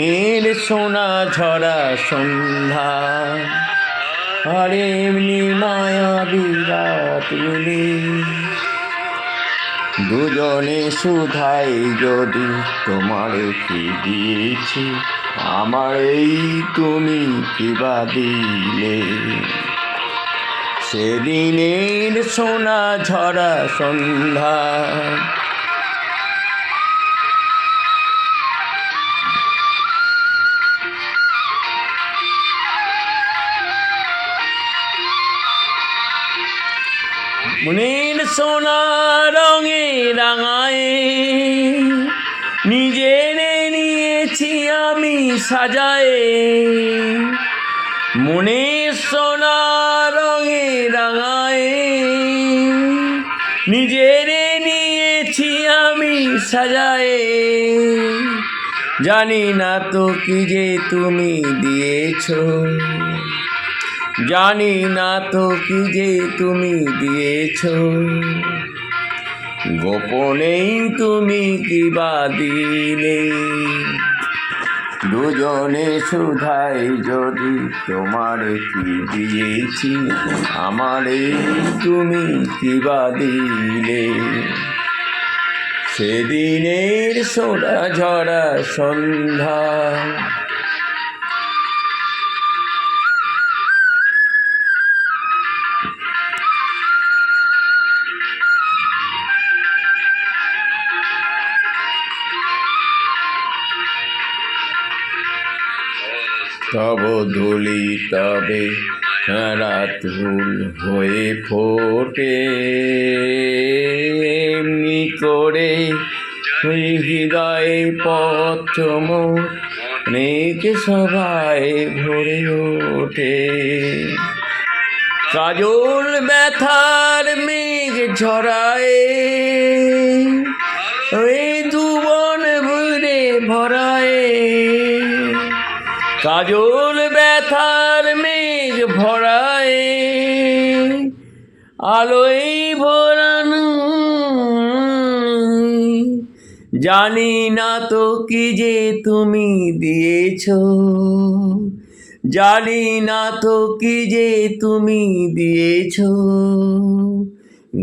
এর সোনা ঝরা সন্ধ্যা, আর এমনি মায়াবী রাতগুলি, দুজনে শুধাই যদি তোমার কি দিয়েছি, আমার এই তুমি কি বা দিলে। সেদিনের সোনা ঝরা সন্ধ্যা, মনের সোনা রঙে রাঙায়ে নিজের নিয়েছি আমি সাজায়ে। মনের সোনা রঙে রাঙায়ে নিজের নিয়েছি আমি সাজায়ে। জানি না তো কি যে তুমি দিয়েছো, জানি না তো কি যে তুমি দিয়েছো, গোপনেই তুমি কি বা দিলে। দুজনে শুধাই যদি তোমার কি দিয়েছি, আমার এই তুমি কি বা দিলে। সেদিনের সোনা ঝরা সন্ধ্যা, তব ধুলি তবে রাতুল হয়ে ফোটে, এমনি করে হৃদয়ে পথ মোর অনেক সবাই ভরে ওঠে। কাজল ব্যথার মেঘ ঝরায়, ওই দুবন ভুরে ভরায়। কাজল ব্যথার মেঘ ভরায়, আলোয় ভরানো। জানি না তো কি যে তুমি দিয়েছো, জানি না তো কি যে তুমি দিয়েছো,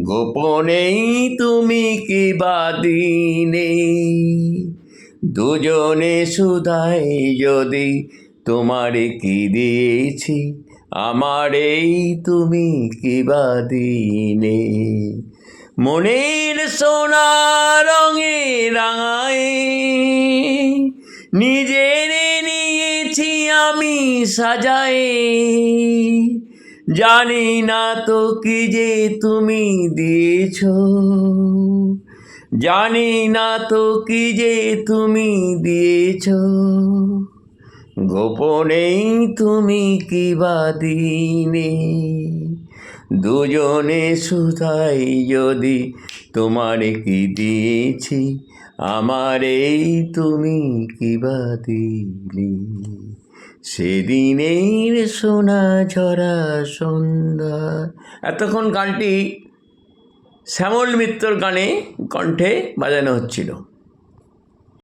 গোপনেই তুমি কি বা দিলে। দুজনে শুধাই যদি তোমার কি দিয়েছি, আমার এই তুমি কি বা দিলে। মনের সোনা রঙে রাঙায়ে নিজের নিয়েছি আমি সাজায়ে। জানি না তো কি যে তুমি দিয়েছো, জানি না তো কি যে তুমি দিয়েছো, গোপনেই তুমি কি বা দিলে। দুজনে শুধাই যদি তোমার কি দিয়েছি, আমার এই তুমি কি বা দিলে। সেদিনের সোনা ঝরা সন্ধ্যা। এতক্ষণ গানটি শ্যামল মিত্রর গানে কণ্ঠে বাজানো হচ্ছিল।